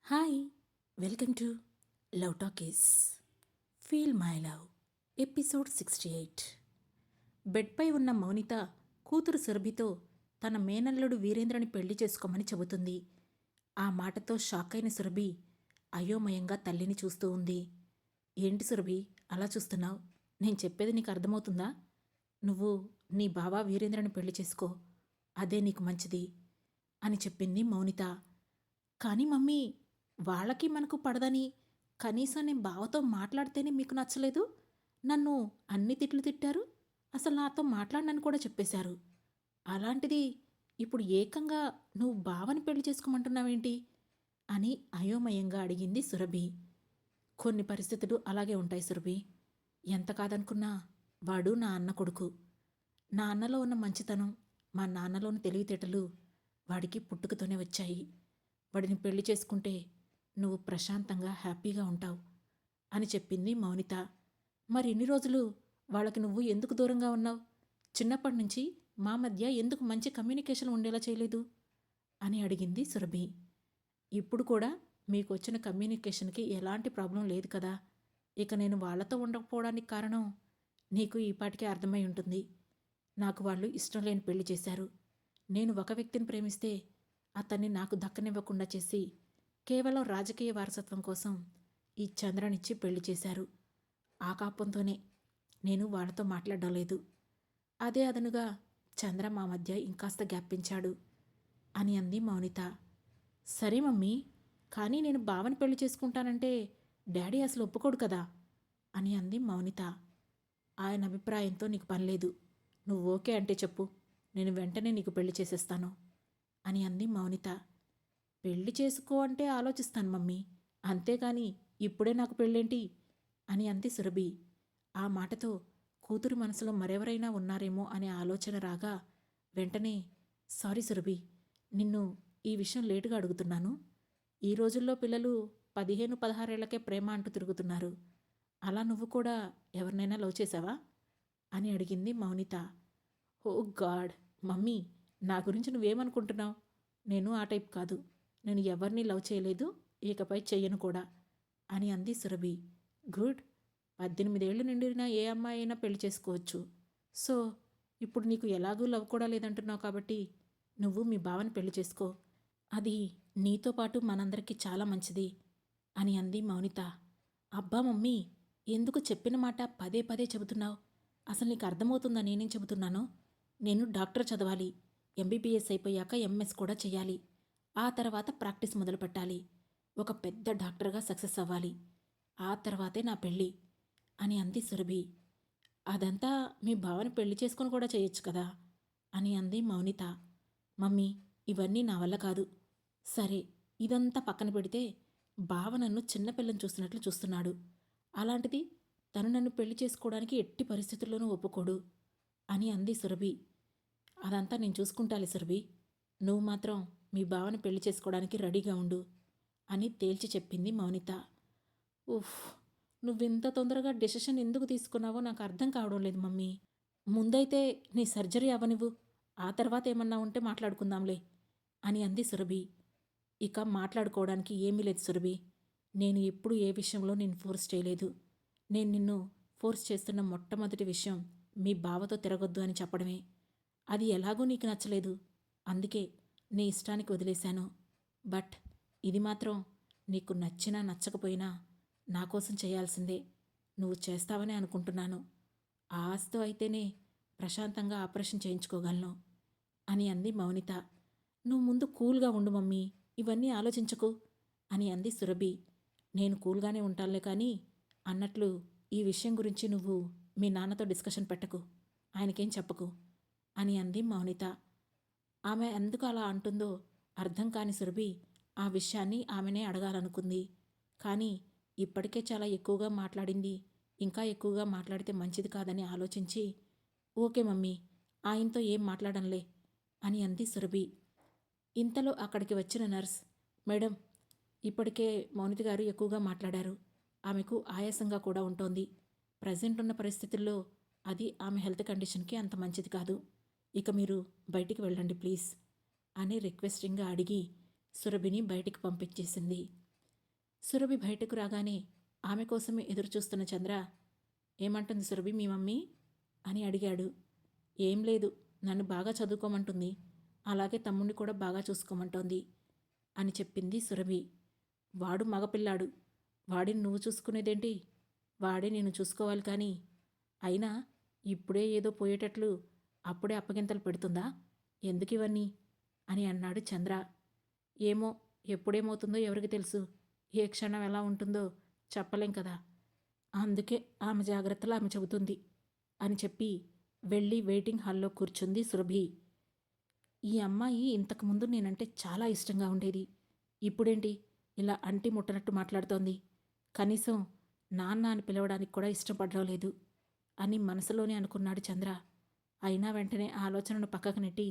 Hi, welcome to love talkies feel my love episode 68. బెడ్పై ఉన్న మౌనిత కూతురు సురభితో తన మేనల్లుడు వీరేంద్రని పెళ్లి చేసుకోమని చెబుతుంది. ఆ మాటతో షాక్ అయిన సురభి అయోమయంగా తల్లిని చూస్తూ ఉంది. ఏంటి సురభి అలా చూస్తున్నావు? నేను చెప్పేది నీకు అర్థమవుతుందా? నువ్వు నీ బావ వీరేంద్రని పెళ్లి చేసుకో, అదే నీకు మంచిది అని చెప్పింది మౌనిత. కానీ మమ్మీ, వాళ్ళకి మనకు పడదని కనీసం నేను బావతో మాట్లాడితేనే మీకు నచ్చలేదు. నన్ను అన్ని తిట్లు తిట్టారు. అసలు నాతో మాట్లాడనని కూడా చెప్పేశారు. అలాంటిది ఇప్పుడు ఏకంగా నువ్వు బావని పెళ్లి చేసుకోమంటున్నావేంటి అని అయోమయంగా అడిగింది సురభి. కొన్ని పరిస్థితులు అలాగే ఉంటాయి సురభి. ఎంత కాదనుకున్నా వాడు నా అన్న కొడుకు. నా అన్నలో ఉన్న మంచితనం, మా నాన్నలోని తెలివితేటలు వాడికి పుట్టుకతోనే వచ్చాయి. వాడిని పెళ్లి చేసుకుంటే నువ్వు ప్రశాంతంగా హ్యాపీగా ఉంటావు అని చెప్పింది మౌనిత. మరి ఇన్ని రోజులు వాళ్ళకి నువ్వు ఎందుకు దూరంగా ఉన్నావు? చిన్నప్పటి నుంచి మా మధ్య ఎందుకు మంచి కమ్యూనికేషన్ ఉండేలా చేయలేదు అని అడిగింది సురభి. ఇప్పుడు కూడా మీకు వచ్చిన కమ్యూనికేషన్కి ఎలాంటి ప్రాబ్లం లేదు కదా. ఇక నేను వాళ్లతో ఉండకపోవడానికి కారణం నీకు ఈపాటికే అర్థమై ఉంటుంది. నాకు వాళ్ళు ఇష్టం లేని పెళ్లి చేశారు. నేను ఒక వ్యక్తిని ప్రేమిస్తే అతన్ని నాకు దక్కనివ్వకుండా చేసి కేవలం రాజకీయ వారసత్వం కోసం ఈ చంద్రనిచ్చి పెళ్లి చేశారు. ఆ కాపంతోనే నేను వాళ్ళతో మాట్లాడడం లేదు. అదే అదనుగా చంద్ర మా మధ్య ఇంకాస్త గ్యాప్పించాడు అని అంది మౌనిత. సరే మమ్మీ, కానీ నేను బావని పెళ్లి చేసుకుంటానంటే డాడీ అసలు ఒప్పుకోడు కదా అని అంది మౌనిత. ఆయన అభిప్రాయంతో నీకు పనిలేదు. నువ్వు ఓకే అంటే చెప్పు, నేను వెంటనే నీకు పెళ్లి చేసేస్తాను అని అంది మౌనిత. పెళ్లి చేసుకో అంటే ఆలోచిస్తాను మమ్మీ, అంతేగాని ఇప్పుడే నాకు పెళ్ళేంటి అని అంది సురభి. ఆ మాటతో కూతురు మనసులో మరెవరైనా ఉన్నారేమో అనే ఆలోచన రాగా వెంటనే, సారీ సురభి, నిన్ను ఈ విషయం లేటుగా అడుగుతున్నాను. ఈ రోజుల్లో పిల్లలు 15-16 ఏళ్లకే ప్రేమ అంటూ తిరుగుతున్నారు. అలా నువ్వు కూడా ఎవరినైనా లవ్ చేశావా అని అడిగింది మౌనిత. ఓ గాడ్ మమ్మీ, నా గురించి నువ్వేమనుకుంటున్నావు? నేను ఆ టైప్ కాదు. నేను ఎవరిని లవ్ చేయలేదు, ఇకపై చెయ్యను కూడా అని అంది సురభి. గుడ్. 18 ఏళ్ళు నిండిన ఏ అమ్మాయి అయినా పెళ్లి చేసుకోవచ్చు. సో ఇప్పుడు నీకు ఎలాగూ లవ్ కూడా లేదంటున్నావు కాబట్టి నువ్వు మీ బావని పెళ్లి చేసుకో. అది నీతో పాటు మనందరికీ చాలా మంచిది అని అంది మౌనిత. అబ్బా మమ్మీ, ఎందుకు చెప్పిన మాట పదే పదే చెబుతున్నావు? అసలు నీకు అర్థమవుతుందా నేనేం చెబుతున్నానో? నేను డాక్టర్ చదవాలి, ఎంబీబీఎస్ అయిపోయాక ఎంఎస్ కూడా చేయాలి. ఆ తర్వాత ప్రాక్టీస్ మొదలు పెట్టాలి. ఒక పెద్ద డాక్టర్గా సక్సెస్ అవ్వాలి. ఆ తర్వాతే నా పెళ్ళి అని అంది సురభి. అదంతా మీ బావని పెళ్లి చేసుకుని కూడా చేయొచ్చు కదా అని అంది మౌనిత. మమ్మీ, ఇవన్నీ నా వల్ల కాదు. సరే, ఇదంతా పక్కన పెడితే బావ నన్ను చిన్నపిల్లని చూస్తున్నట్లు చూస్తున్నాడు. అలాంటిది తను నన్ను పెళ్లి చేసుకోవడానికి ఎట్టి పరిస్థితుల్లోనూ ఒప్పుకోడు అని అంది సురభి. అదంతా నేను చూసుకుంటాలి సురభి, నువ్వు మాత్రం మీ బావని పెళ్లి చేసుకోవడానికి రెడీగా ఉండు అని తేల్చి చెప్పింది మౌనిత. ఉఫ్, నువ్వింత తొందరగా డెసిషన్ ఎందుకు తీసుకున్నావో నాకు అర్థం కావడం లేదు మమ్మీ. ముందైతే నీ సర్జరీ అవ్వనివ్వు, ఆ తర్వాత ఏమన్నా ఉంటే మాట్లాడుకుందాంలే అని అంది సురభి. ఇక మాట్లాడుకోవడానికి ఏమీ లేదు సురభి. నేను ఎప్పుడు ఏ విషయంలో నేను ఫోర్స్ చేయలేదు. నేను నిన్ను ఫోర్స్ చేస్తున్న మొట్టమొదటి విషయం మీ బావతో తిరగొద్దు అని చెప్పడమే. అది ఎలాగూ నీకు నచ్చలేదు, అందుకే నీ ఇష్టానికి వదిలేశాను. బట్ ఇది మాత్రం నీకు నచ్చినా నచ్చకపోయినా నా కోసం చేయాల్సిందే. నువ్వు చేస్తావని అనుకుంటున్నాను. ఆ ఆస్తో అయితేనే ప్రశాంతంగా ఆపరేషన్ చేయించుకోగలను అని అంది మౌనిత. నువ్వు ముందు కూల్గా ఉండు మమ్మీ, ఇవన్నీ ఆలోచించకు అని అంది సురభి. నేను కూల్గానే ఉంటానులే కానీ అన్నట్లు ఈ విషయం గురించి నువ్వు మీ నాన్నతో డిస్కషన్ పెట్టకు, ఆయనకేం చెప్పకు అని అంది మౌనిత. ఆమె ఎందుకు అలా అంటుందో అర్థం కాని సురభి ఆ విషయాన్ని ఆమెనే అడగాలనుకుంది. కానీ ఇప్పటికే చాలా ఎక్కువగా మాట్లాడింది, ఇంకా ఎక్కువగా మాట్లాడితే మంచిది కాదని ఆలోచించి, ఓకే మమ్మీ, ఆయనతో ఏం మాట్లాడంలే అని అంది సురభి. ఇంతలో అక్కడికి వచ్చిన నర్స్, మేడం, ఇప్పటికే మౌనిత గారు ఎక్కువగా మాట్లాడారు. ఆమెకు ఆయాసంగా కూడా ఉంటోంది. ప్రజెంట్ ఉన్న పరిస్థితుల్లో అది ఆమె హెల్త్ కండిషన్కి అంత మంచిది కాదు. ఇక మీరు బయటికి వెళ్ళండి ప్లీజ్ అని రిక్వెస్టింగ్గా అడిగి సురభిని బయటికి పంపించేసింది. సురభి బయటకు రాగానే ఆమె కోసమే ఎదురుచూస్తున్న చంద్ర, ఏమంటుంది సురభి మీ మమ్మీ అని అడిగాడు. ఏం లేదు, నన్ను బాగా చదువుకోమంటుంది, అలాగే తమ్ముడిని కూడా బాగా చూసుకోమంటోంది అని చెప్పింది సురభి. వాడు మగపిల్లాడు, వాడిని నువ్వు చూసుకునేదేంటి? వాడే నేను చూసుకోవాలి కానీ. అయినా ఇప్పుడే ఏదో పోయేటట్లు అప్పుడే అప్పగింతలు పెడుతుందా? ఎందుకు ఇవన్నీ అని అన్నాడు చంద్ర. ఏమో, ఎప్పుడేమవుతుందో ఎవరికి తెలుసు, ఏ క్షణం ఎలా ఉంటుందో చెప్పలేం కదా, అందుకే ఆమె జాగ్రత్తలు ఆమె చెబుతుంది అని చెప్పి వెళ్ళి వెయిటింగ్ హాల్లో కూర్చుంది సురభి. ఈ అమ్మాయి ఇంతకుముందు నేనంటే చాలా ఇష్టంగా ఉండేది, ఇప్పుడేంటి ఇలా అంటి ముట్టనట్టు మాట్లాడుతోంది, కనీసం నాన్న అని పిలవడానికి కూడా ఇష్టపడడం లేదు అని మనసులోనే అనుకున్నాడు చంద్ర. అయినా వెంటనే ఆలోచనను పక్కకు నెట్టి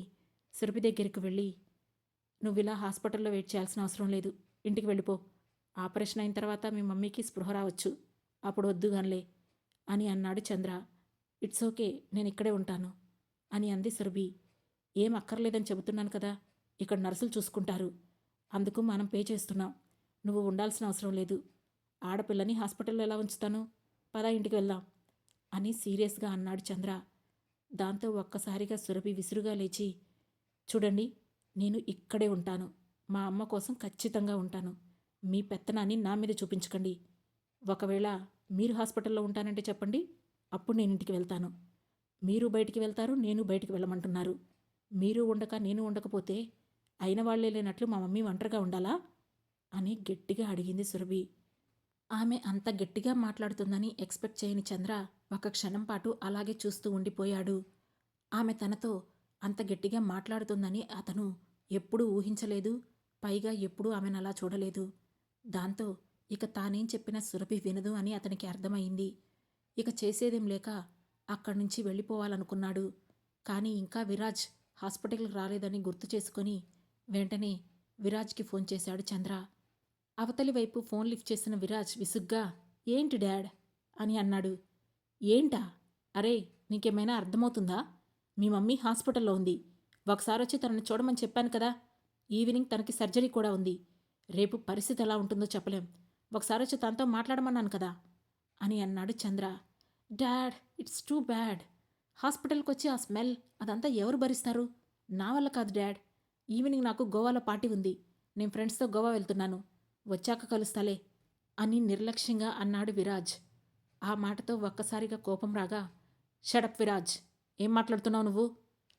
సురభి దగ్గరికి వెళ్ళి, నువ్విలా హాస్పిటల్లో వెయిట్ చేయాల్సిన అవసరం లేదు, ఇంటికి వెళ్ళిపో, ఆపరేషన్ అయిన తర్వాత మీ మమ్మీకి స్పృహ రావచ్చు, అప్పుడు వద్దుగానిలే అని అన్నాడు చంద్ర. ఇట్స్ ఓకే, నేను ఇక్కడే ఉంటాను అని అంది సురభి. ఏం అక్కర్లేదని చెబుతున్నాను కదా, ఇక్కడ నర్సులు చూసుకుంటారు, అందుకు మనం పే చేస్తున్నాం, నువ్వు ఉండాల్సిన అవసరం లేదు, ఆడపిల్లని హాస్పిటల్లో ఎలా ఉంచుతాను, పద ఇంటికి వెళ్దాం అని సీరియస్గా అన్నాడు చంద్ర. దాంతో ఒక్కసారిగా సురభి విసురుగా లేచి, చూడండి, నేను ఇక్కడే ఉంటాను, మా అమ్మ కోసం ఖచ్చితంగా ఉంటాను, మీ పెత్తనాన్ని నా మీద చూపించకండి, ఒకవేళ మీరు హాస్పిటల్లో ఉంటానంటే చెప్పండి, అప్పుడు నేను ఇంటికి వెళ్తాను, మీరు బయటికి వెళ్తారు, నేను బయటికి వెళ్ళమంటున్నారు, మీరు ఉండక నేను ఉండకపోతే అయిన వాళ్లే లేనట్లు మా మమ్మీ ఒంటరిగా ఉండాలా అని గట్టిగా అడిగింది సురభి. ఆమె అంత గట్టిగా మాట్లాడుతుందని ఎక్స్పెక్ట్ చేయని చంద్ర ఒక క్షణం పాటు అలాగే చూస్తూ ఉండిపోయాడు. ఆమె తనతో అంత గట్టిగా మాట్లాడుతుందని అతను ఎప్పుడూ ఊహించలేదు, పైగా ఎప్పుడూ ఆమెను అలా చూడలేదు. దాంతో ఇక తానేం చెప్పినా సురభి వినదు అని అతనికి అర్థమైంది. ఇక చేసేదేం లేక అక్కడి నుంచి వెళ్ళిపోవాలనుకున్నాడు. కానీ ఇంకా విరాజ్ హాస్పిటల్కి రాలేదని గుర్తు చేసుకొని వెంటనే విరాజ్కి ఫోన్ చేశాడు చంద్ర. అవతలి వైపు ఫోన్ లిఫ్ట్ చేసిన విరాజ్ విసుగ్గా, ఏంటి డాడ్ అని అన్నాడు. ఏంటా? అరే, నీకేమైనా అర్థమవుతుందా? మీ మమ్మీ హాస్పిటల్లో ఉంది, ఒకసారి వచ్చి తనని చూడమని చెప్పాను కదా, ఈవినింగ్ తనకి సర్జరీ కూడా ఉంది, రేపు పరిస్థితి ఎలా ఉంటుందో చెప్పలేం, ఒకసారి వచ్చి తనతో మాట్లాడమన్నాను కదా అని అన్నాడు చంద్ర. డాడ్, ఇట్స్ టూ బ్యాడ్, హాస్పిటల్కి వచ్చి ఆ స్మెల్ అదంతా ఎవరు భరిస్తారు? నా వల్ల కాదు డాడ్, ఈవినింగ్ నాకు గోవాలో పార్టీ ఉంది, నేను ఫ్రెండ్స్తో గోవా వెళ్తున్నాను, వచ్చాక కలుస్తాలే అని నిర్లక్ష్యంగా అన్నాడు విరాజ్. ఆ మాటతో ఒక్కసారిగా కోపం రాగా, షడప్ విరాజ్, ఏం మాట్లాడుతున్నావు నువ్వు?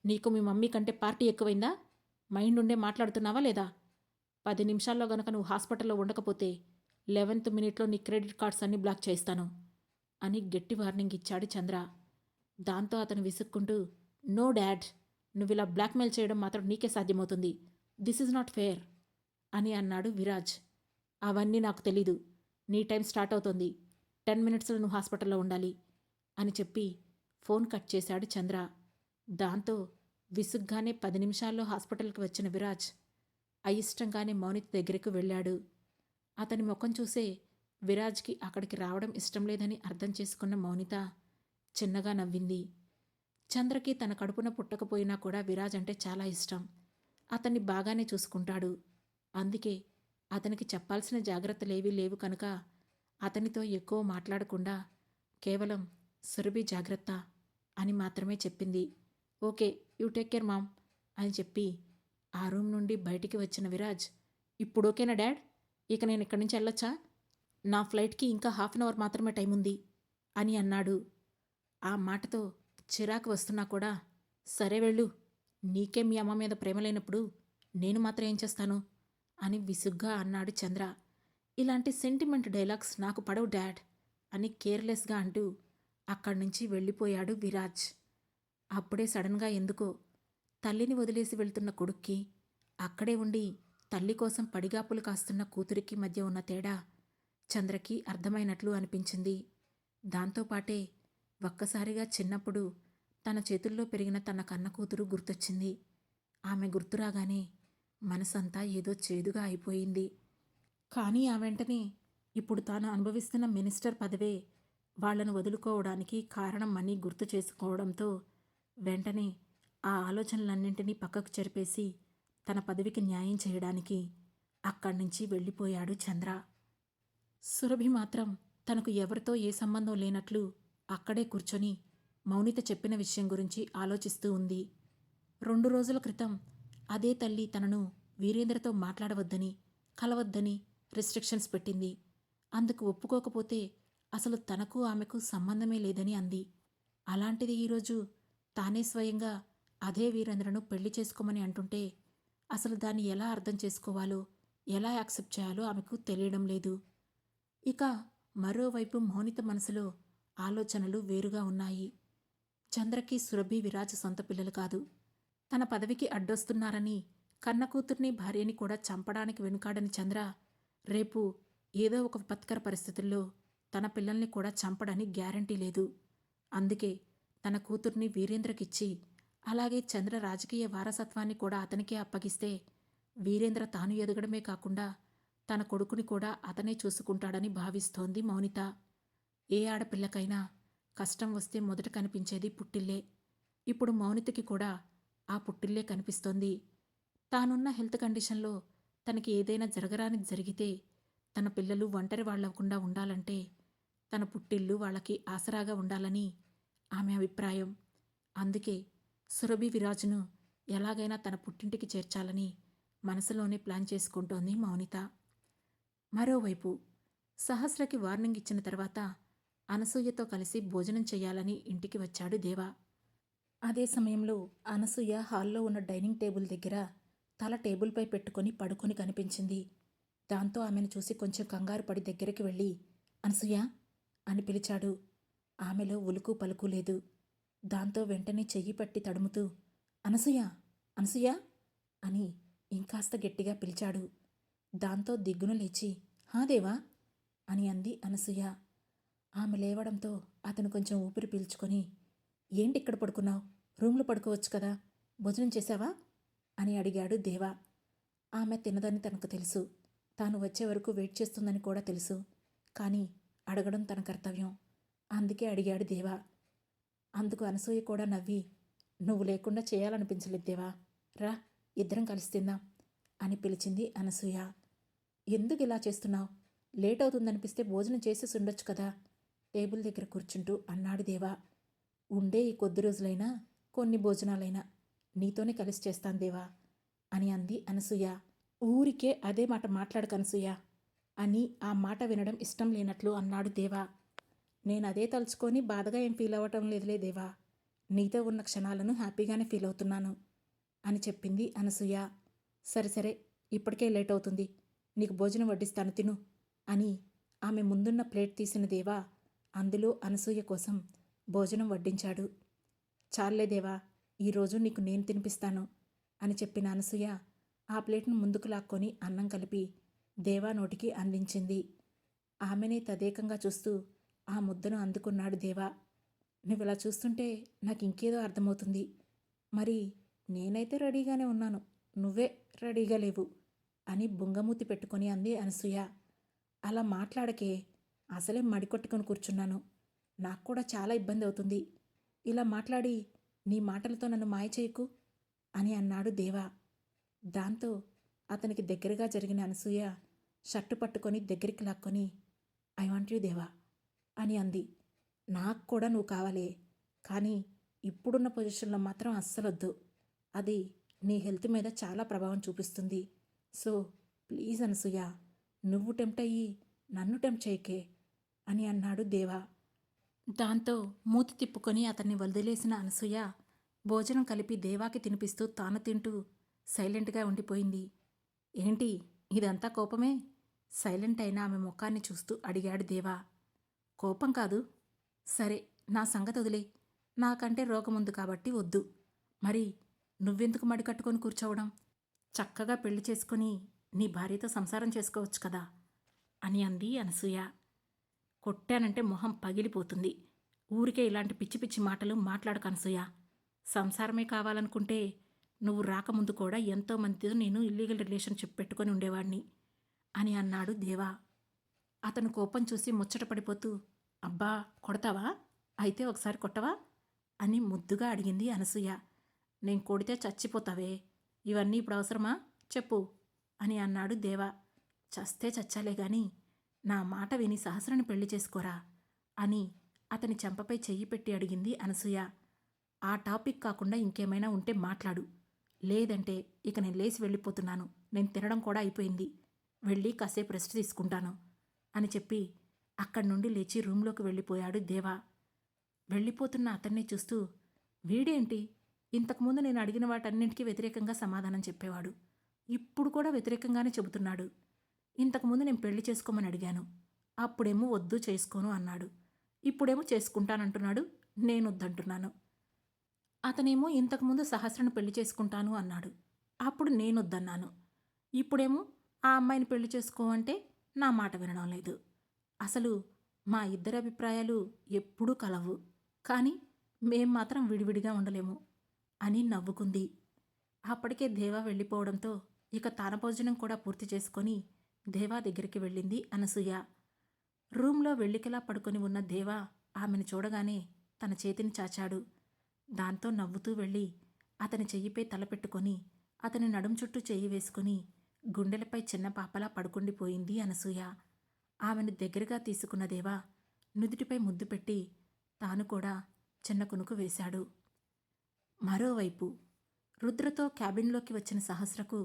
నీకు మీ మమ్మీ కంటే పార్టీ ఎక్కువైందా? మైండ్ ఉండే మాట్లాడుతున్నావా లేదా? 10 నిమిషాల్లో గనక నువ్వు హాస్పిటల్లో ఉండకపోతే 11th మినిట్లో నీ క్రెడిట్ కార్డ్స్ అన్నీ బ్లాక్ చేస్తాను అని గట్టి వార్నింగ్ ఇచ్చాడు చంద్ర. దాంతో అతను విసుక్కుంటూ, నో డాడ్, నువ్వు ఇలా బ్లాక్మెయిల్ చేయడం మాత్రం నీకే సాధ్యమవుతుంది, దిస్ ఈజ్ నాట్ ఫేర్ అని అన్నాడు విరాజ్. అవన్నీ నాకు తెలీదు, నీ టైం స్టార్ట్ అవుతోంది, 10 మినిట్స్లో నువ్వు హాస్పిటల్లో ఉండాలి అని చెప్పి ఫోన్ కట్ చేశాడు చంద్ర. దాంతో విసుగ్గానే 10 నిమిషాల్లో హాస్పిటల్కి వచ్చిన విరాజ్ అయిష్టంగానే మౌనిత దగ్గరకు వెళ్ళాడు. అతని ముఖం చూసే విరాజ్కి అక్కడికి రావడం ఇష్టం లేదని అర్థం చేసుకున్న మౌనిత చిన్నగా నవ్వింది. చంద్రకి తన కడుపున పుట్టకపోయినా కూడా విరాజ్ అంటే చాలా ఇష్టం, అతన్ని బాగానే చూసుకుంటాడు, అందుకే అతనికి చెప్పాల్సిన జాగ్రత్తలేవీ లేవు కనుక అతనితో ఎక్కువ మాట్లాడకుండా కేవలం సురభి జాగ్రత్త అని మాత్రమే చెప్పింది. Okay, you take care mom అని చెప్పి ఆ రూమ్ నుండి బయటికి వచ్చిన విరాజ్, ఇప్పుడు ఓకేనా డాడ్, ఇక నేను ఇక్కడి నుంచి వెళ్ళొచ్చా? నా ఫ్లైట్కి ఇంకా 1/2 అవర్ మాత్రమే టైం ఉంది అని అన్నాడు. ఆ మాటతో చిరాకు వస్తున్నా కూడా, సరే వెళ్ళు, నీకే మీ అమ్మ మీద ప్రేమ లేనప్పుడు నేను మాత్రం ఏం చేస్తాను అని విసుగ్గా అన్నాడు చంద్ర. ఇలాంటి సెంటిమెంట్ డైలాగ్స్ నాకు పడవు డాడ్ అని కేర్లెస్గా అంటూ అక్కడి నుంచి వెళ్ళిపోయాడు విరాజ్. అప్పుడే సడన్గా ఎందుకో తల్లిని వదిలేసి వెళ్తున్న కొడుక్కి, అక్కడే ఉండి తల్లి కోసం పడిగాపులు కాస్తున్న కూతురికి మధ్య ఉన్న తేడా చంద్రకి అర్థమైనట్లు అనిపించింది. దాంతోపాటే ఒక్కసారిగా చిన్నప్పుడు తన చేతుల్లో పెరిగిన తన కన్న కూతురు గుర్తొచ్చింది. ఆమె గుర్తురాగానే మనసంతా ఏదో చేదుగా అయిపోయింది. కానీ ఆ వెంటనే ఇప్పుడు తాను అనుభవిస్తున్న మినిస్టర్ పదవే వాళ్లను వదులుకోవడానికి కారణమని గుర్తు చేసుకోవడంతో వెంటనే ఆ ఆలోచనలన్నింటినీ పక్కకు చెరిపేసి తన పదవికి న్యాయం చేయడానికి అక్కడి నుంచి వెళ్ళిపోయాడు చంద్ర. సురభి మాత్రం తనకు ఎవరితో ఏ సంబంధం లేనట్లు అక్కడే కూర్చొని మౌనిత చెప్పిన విషయం గురించి ఆలోచిస్తూ ఉంది. 2 రోజుల క్రితం అదే తల్లి తనను వీరేంద్రతో మాట్లాడవద్దని, కలవద్దని రిస్ట్రిక్షన్స్ పెట్టింది. అందుకు ఒప్పుకోకపోతే అసలు తనకు ఆమెకు సంబంధమే లేదని అంది. అలాంటిది ఈరోజు తానే స్వయంగా అదే వీరేంద్రను పెళ్లి చేసుకోమని అంటుంటే అసలు దాన్ని ఎలా అర్థం చేసుకోవాలో, ఎలా యాక్సెప్ట్ చేయాలో ఆమెకు తెలియడం లేదు. ఇక మరోవైపు మౌనిత మనసులో ఆలోచనలు వేరుగా ఉన్నాయి. చంద్రకి సురభి విరాజ్ సొంత పిల్లలు కాదు. తన పదవికి అడ్డొస్తున్నారని కన్న కూతుర్ని భార్యని కూడా చంపడానికి వెనుకాడని చంద్ర రేపు ఏదో ఒక విపత్కర పరిస్థితుల్లో తన పిల్లల్ని కూడా చంపడని గ్యారంటీ లేదు. అందుకే తన కూతుర్ని వీరేంద్రకిచ్చి అలాగే చంద్ర రాజకీయ వారసత్వాన్ని కూడా అతనికే అప్పగిస్తే వీరేంద్ర తాను ఎదగడమే కాకుండా తన కొడుకుని కూడా అతనే చూసుకుంటాడని భావిస్తోంది మౌనిత. ఏ ఆడపిల్లకైనా కష్టం వస్తే మొదట కనిపించేది పుట్టిల్లే. ఇప్పుడు మౌనితకి కూడా ఆ పుట్టిల్లే కనిపిస్తోంది. తానున్న హెల్త్ కండిషన్లో తనకి ఏదైనా జరగరానిది జరిగితే తన పిల్లలు ఒంటరి వాళ్ళవకుండా ఉండాలంటే తన పుట్టిల్లు వాళ్ళకి ఆసరాగా ఉండాలని ఆమె అభిప్రాయం. అందుకే సురభి విరాజును ఎలాగైనా తన పుట్టింటికి చేర్చాలని మనసులోనే ప్లాన్ చేసుకుంటోంది మౌనిత. మరోవైపు సహస్రకి వార్నింగ్ ఇచ్చిన తర్వాత అనసూయతో కలిసి భోజనం చెయ్యాలని ఇంటికి వచ్చాడు దేవా. అదే సమయంలో అనసూయ హాల్లో ఉన్న డైనింగ్ టేబుల్ దగ్గర తల టేబుల్పై పెట్టుకొని పడుకొని కనిపించింది. దాంతో ఆమెను చూసి కొంచెం కంగారు పడి దగ్గరికి వెళ్ళి అనసూయ అని పిలిచాడు. ఆమెలో ఉలుకు పలుకు లేదు. దాంతో వెంటనే చెయ్యి పట్టి తడుముతూ అనసూయ అనసూయ అని ఇంకాస్త గట్టిగా పిలిచాడు. దాంతో దిగ్గున లేచి హా దేవా అని అంది అనసూయ. ఆమె లేవడంతో అతను కొంచెం ఊపిరి పీల్చుకొని ఏంటి ఇక్కడ పడుకున్నావు? రూమ్లో పడుకోవచ్చు కదా, భోజనం చేశావా అని అడిగాడు దేవా. ఆమె తినదని తనకు తెలుసు. తాను వచ్చే వరకు వెయిట్ చేస్తుందని కూడా తెలుసు. కానీ అడగడం తన కర్తవ్యం. అందుకే అడిగాడు దేవా. అందుకు అనసూయ కూడా నవ్వి నువ్వు లేకుండా చేయాలనిపించలేదు దేవా, రా ఇద్దరం కలిసి తిందాం అని పిలిచింది అనసూయ. ఎందుకు ఇలా చేస్తున్నావు? లేట్ అవుతుందనిపిస్తే భోజనం చేసేసి ఉండొచ్చు కదా టేబుల్ దగ్గర కూర్చుంటూ అన్నాడు దేవా. ఉండే ఈ కొద్ది రోజులైనా కొన్ని భోజనాలైనా నీతోనే కలిసి చేస్తాను దేవా అని అంది అనసూయ. ఊరికే అదే మాట మాట్లాడక అనసూయ అని ఆ మాట వినడం ఇష్టం లేనట్లు అన్నాడు దేవా. నేను అదే తలుచుకొని బాధగా ఏం ఫీల్ అవ్వటం లేదులే దేవా, నీతో ఉన్న క్షణాలను హ్యాపీగానే ఫీల్ అవుతున్నాను అని చెప్పింది అనసూయ. సరే సరే, ఇప్పటికే లేట్ అవుతుంది, నీకు భోజనం వడ్డిస్తాను తిను అని ఆమె ముందున్న ప్లేట్ తీసిన దేవా అందులో అనసూయ కోసం భోజనం వడ్డించాడు. చాలే దేవా, ఈరోజు నీకు నేను తినిపిస్తాను అని చెప్పిన అనసూయ ఆ ప్లేట్ను ముందుకు లాక్కొని అన్నం కలిపి దేవా నోటికి అందించింది. ఆమెనే తదేకంగా చూస్తూ ఆ ముద్దను అందుకున్నాడు దేవా. నువ్విలా చూస్తుంటే నాకు ఇంకేదో అర్థమవుతుంది. మరి నేనైతే రెడీగానే ఉన్నాను, నువ్వే రెడీగా లేవు అని బుంగమూతి పెట్టుకొని అంది అనసూయ. అలా మాట్లాడకే, అసలే మడికొట్టుకొని కూర్చున్నాను. నాకు కూడా చాలా ఇబ్బంది అవుతుంది. ఇలా మాట్లాడి నీ మాటలతో నన్ను మాయ చేయకు అని అన్నాడు దేవా. దాంతో అతనికి దగ్గరగా జరిగిన అనసూయ షర్టు పట్టుకొని దగ్గరికి లాక్కొని ఐ వాంట్ యూ దేవా అని అంది. నాకు కూడా నువ్వు కావాలే, కానీ ఇప్పుడున్న పొజిషన్లో మాత్రం అస్సలొద్దు. అది నీ హెల్త్ మీద చాలా ప్రభావం చూపిస్తుంది. సో ప్లీజ్ అనసూయ, నువ్వు టెంప్ట్ అయ్యి నన్ను టెంప్ట్ చేయకే అని అన్నాడు దేవా. దాంతో మూతి తిప్పుకొని అతన్ని వదిలేసిన అనసూయ భోజనం కలిపి దేవాకి తినిపిస్తూ తాను తింటూ సైలెంట్గా ఉండిపోయింది. ఏంటి ఇదంతా కోపమే? సైలెంట్ అయిన ఆమె ముఖాన్ని చూస్తూ అడిగాడు దేవా. కోపం కాదు. సరే, నా సంగతి వదిలే. నాకంటే రోగముందు కాబట్టి వద్దు. మరి నువ్వెందుకు మడికట్టుకొని కూర్చోవడం? చక్కగా పెళ్లి చేసుకుని నీ భార్యతో సంసారం చేసుకోవచ్చు కదా అని అంది అనసూయ. కొట్టానంటే మొహం పగిలిపోతుంది. ఊరికే ఇలాంటి పిచ్చి పిచ్చి మాటలు మాట్లాడక అనసూయ. సంసారమే కావాలనుకుంటే నువ్వు రాకముందు కూడా ఎంతోమందితో నేను ఇల్లీగల్ రిలేషన్షిప్ పెట్టుకొని ఉండేవాడిని అని అన్నాడు దేవా. అతను కోపం చూసి ముచ్చటపడిపోతూ అబ్బా కొడతావా? అయితే ఒకసారి కొట్టవా అని ముద్దుగా అడిగింది అనసూయ. నేను కొడితే చచ్చిపోతావే, ఇవన్నీ ఇప్పుడు అవసరమా చెప్పు అని అన్నాడు దేవా. చస్తే చచ్చాలే గాని నా మాట విని సహస్రని పెళ్లి చేసుకోరా అని అతని చెంపపై చెయ్యి పెట్టి అడిగింది అనసూయ. ఆ టాపిక్ కాకుండా ఇంకేమైనా ఉంటే మాట్లాడు, లేదంటే ఇక నేను లేచి వెళ్ళిపోతున్నాను. నేను తినడం కూడా అయిపోయింది, వెళ్ళి కాసేపు రెస్ట్ తీసుకుంటాను అని చెప్పి అక్కడి నుండి లేచి రూంలోకి వెళ్ళిపోయాడు దేవా. వెళ్ళిపోతున్న అతన్ని చూస్తూ, వీడేంటి ఇంతకుముందు నేను అడిగిన వాటన్నింటికీ వ్యతిరేకంగా సమాధానం చెప్పేవాడు, ఇప్పుడు కూడా వ్యతిరేకంగానే చెబుతున్నాడు. ఇంతకుముందు నేను పెళ్లి చేసుకోమని అడిగాను, అప్పుడేమో వద్దు చేసుకోను అన్నాడు, ఇప్పుడేమో చేసుకుంటానంటున్నాడు, నేనొద్దంటున్నాను. అతనేమో ఇంతకుముందు సహస్రను పెళ్లి చేసుకుంటాను అన్నాడు, అప్పుడు నేనొద్దన్నాను. ఇప్పుడేమో ఆ అమ్మాయిని పెళ్లి చేసుకో అంటే నా మాట వినడం లేదు. అసలు మా ఇద్దరి అభిప్రాయాలు ఎప్పుడూ కలవు, కానీ మేం మాత్రం విడివిడిగా ఉండలేము అని నవ్వుకుంది. అప్పటికే దేవా వెళ్ళిపోవడంతో ఇక తన భోజనం కూడా పూర్తి చేసుకొని దేవా దగ్గరికి వెళ్ళింది అనసూయ. రూంలో వెళ్లికలా పడుకొని ఉన్న దేవా ఆమెను చూడగానే తన చేతిని చాచాడు. దాంతో నవ్వుతూ వెళ్ళి అతని చెయ్యిపై తలపెట్టుకొని అతని నడుం చుట్టూ చెయ్యి వేసుకుని గుండెలపై చిన్న పాపలా పడుకుండిపోయింది అనసూయ. ఆమెను దగ్గరగా తీసుకున్న దేవా నుదుటిపై ముద్దు పెట్టి తాను కూడా చిన్న కునుకు వేశాడు. మరోవైపు రుద్రతో క్యాబిన్లోకి వచ్చిన సహస్రకు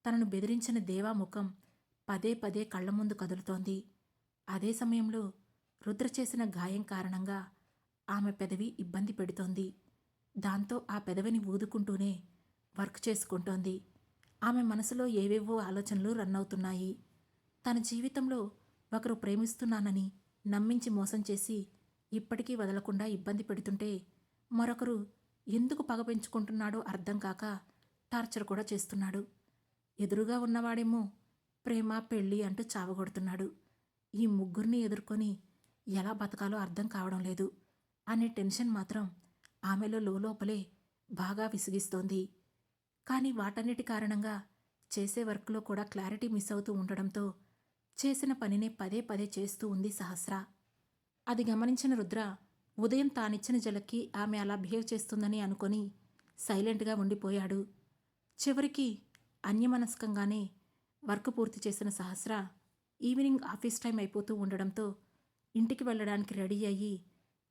తనను బెదిరించిన దేవా ముఖం పదే పదే కళ్ల ముందు కదులుతోంది. అదే సమయంలో రుద్ర చేసిన గాయం కారణంగా ఆమె పెదవి ఇబ్బంది పెడుతోంది. దాంతో ఆ పెదవిని ఊదుకుంటూనే వర్క్ చేసుకుంటోంది. ఆమె మనసులో ఏవేవో ఆలోచనలు రన్నవుతున్నాయి. తన జీవితంలో ఒకరు ప్రేమిస్తున్నానని నమ్మించి మోసం చేసి ఇప్పటికీ వదలకుండా ఇబ్బంది పెడుతుంటే మరొకరు ఎందుకు పగ పెంచుకుంటున్నాడో అర్థం కాక టార్చర్ కూడా చేస్తున్నాడు. ఎదురుగా ఉన్నవాడేమో ప్రేమ పెళ్ళి అంటూ చావగొడుతున్నాడు. ఈ ముగ్గురిని ఎదుర్కొని ఎలా బతకాలో అర్థం కావడం లేదు అనే టెన్షన్ మాత్రం ఆమెలో లోపలే బాగా విసిగిస్తోంది. కానీ వాటన్నిటి కారణంగా చేసే వర్క్లో కూడా క్లారిటీ మిస్ అవుతూ ఉండడంతో చేసిన పనినే పదే పదే చేస్తూ ఉంది సహస్ర. అది గమనించిన రుద్ర ఉదయం తానిచ్చిన జలక్కి ఆమె అలా బిహేవ్ చేస్తుందని అనుకొని సైలెంట్గా ఉండిపోయాడు. చివరికి అన్యమనస్కంగానే వర్క్ పూర్తి చేసిన సహస్ర ఈవినింగ్ ఆఫీస్ టైం అయిపోతూ ఉండడంతో ఇంటికి వెళ్ళడానికి రెడీ అయ్యి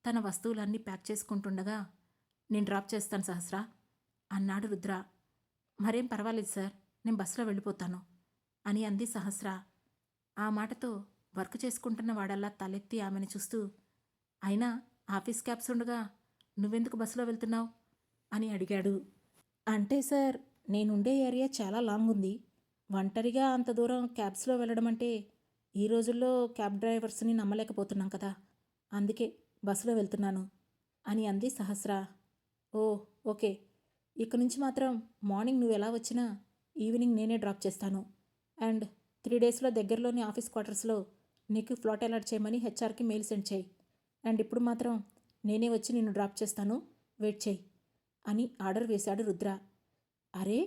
తన వస్తువులన్నీ ప్యాక్ చేసుకుంటుండగా, నేను డ్రాప్ చేస్తాను సహస్ర అన్నాడు రుద్ర. మరేం పర్వాలేదు సార్, నేను బస్సులో వెళ్ళిపోతాను అని అంది సహస్ర. ఆ మాటతో వర్క్ చేసుకుంటున్న వాడల్లా తలెత్తి ఆమెను చూస్తూ, అయినా ఆఫీస్ క్యాబ్స్ ఉండగా నువ్వెందుకు బస్సులో వెళ్తున్నావు అని అడిగాడు. అంటే సార్, నేనుండే ఏరియా చాలా లాంగ్ ఉంది, ఒంటరిగా అంత దూరం క్యాబ్స్లో వెళ్ళడం అంటే ఈ రోజుల్లో క్యాబ్ డ్రైవర్స్ని నమ్మలేకపోతున్నాం కదా, అందుకే బస్సులో వెళ్తున్నాను అని అంది సహస్ర. ఓ ఓకే, ఇక నుంచి మాత్రం మార్నింగ్ నువ్వు ఎలా వచ్చినా ఈవినింగ్ నేనే డ్రాప్ చేస్తాను. అండ్ 3 డేస్లో దగ్గరలోని ఆఫీస్ క్వార్టర్స్లో నీకు ఫ్లాట్ అలాట్ చేయమని హెచ్ఆర్కి మెయిల్ సెండ్ చేయి. అండ్ ఇప్పుడు మాత్రం నేనే వచ్చి నిన్ను డ్రాప్ చేస్తాను, వెయిట్ చేయి అని ఆర్డర్ వేశాడు రుద్ర. అరే,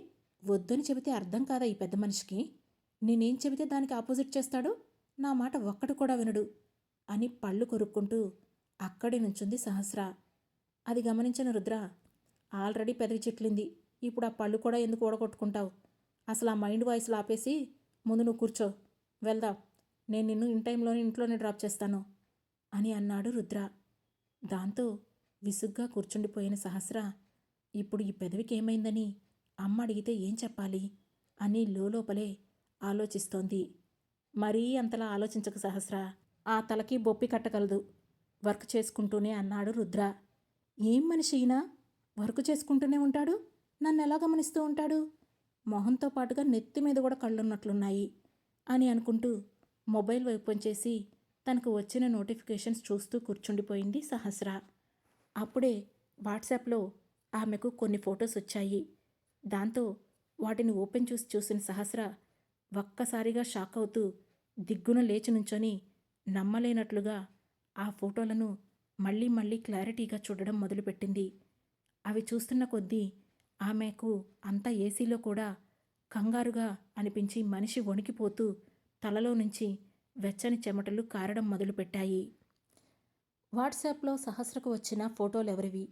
వద్దని చెబితే అర్థం కాదా ఈ పెద్ద మనిషికి? నేనేం చెబితే దానికి ఆపోజిట్ చేస్తాడు, నా మాట ఒక్కటి కూడా వినడు అని పళ్ళు కొరుక్కుంటూ అక్కడే నుంచుంది సహస్ర. అది గమనించిన రుద్ర, ఆల్రెడీ పెదవి చిట్లింది, ఇప్పుడు ఆ పళ్ళు కూడా ఎందుకు ఓడగొట్టుకుంటావు? అసలు ఆ మైండ్ వాయిస్లు ఆపేసి ముందు నువ్వు కూర్చో, వెళ్దాం, నేను నిన్ను ఇన్ టైంలోనే ఇంట్లోనే డ్రాప్ చేస్తాను అని అన్నాడు రుద్ర. దాంతో విసుగ్గా కూర్చుండిపోయిన సహస్ర ఇప్పుడు ఈ పెదవికి ఏమైందని అమ్మ అడిగితే ఏం చెప్పాలి అని లోపలే ఆలోచిస్తోంది. మరీ అంతలా ఆలోచించక సహస్ర, ఆ తలకి బొప్పి కట్టగలదు వర్క్ చేసుకుంటూనే అన్నాడు రుద్ర. ఏం మనిషి అయినా వర్క్ చేసుకుంటూనే ఉంటాడు, నన్ను ఎలా గమనిస్తూ ఉంటాడు, మొహంతో పాటుగా నెత్తి మీద కూడా కళ్ళున్నట్లున్నాయి అని అనుకుంటూ మొబైల్ ఓపెన్ చేసి తనకు వచ్చిన నోటిఫికేషన్స్ చూస్తూ కూర్చుండిపోయింది సహస్ర. అప్పుడే వాట్సాప్లో ఆమెకు కొన్ని ఫొటోస్ వచ్చాయి. దాంతో వాటిని ఓపెన్ చూసిన సహస్ర ఒక్కసారిగా షాక్ అవుతూ దిగ్గున లేచి నుంచొని నమ్మలేనట్లుగా ఆ ఫోటోలను మళ్ళీ మళ్ళీ క్లారిటీగా చూడడం మొదలుపెట్టింది. అవి చూస్తున్న కొద్దీ ఆమెకు అంత ఏసీలో కూడా కంగారుగా అనిపించి మనిషి వణికిపోతూ తలలో నుంచి వెచ్చని చెమటలు కారడం మొదలుపెట్టాయి. వాట్సాప్లో సహస్రకు వచ్చిన ఫోటోలెవరివి,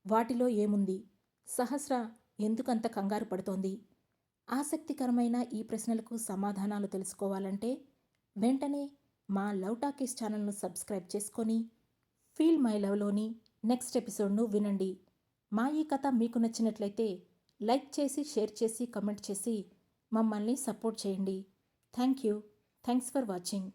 వాటిలో ఏముంది, సహస్ర ఎందుకంత కంగారు పడుతోంది? ఆసక్తికరమైన ఈ ప్రశ్నలకు సమాధానాలు తెలుసుకోవాలంటే వెంటనే మా లవ్ టాకీస్ ఛానల్ను సబ్స్క్రైబ్ చేసుకొని ఫీల్ మై లవ్లోని నెక్స్ట్ ఎపిసోడ్ను వినండి. మా ఈ కథ మీకు నచ్చినట్లయితే లైక్ చేసి, షేర్ చేసి, కమెంట్ చేసి మమ్మల్ని సపోర్ట్ చేయండి. Thanks for watching.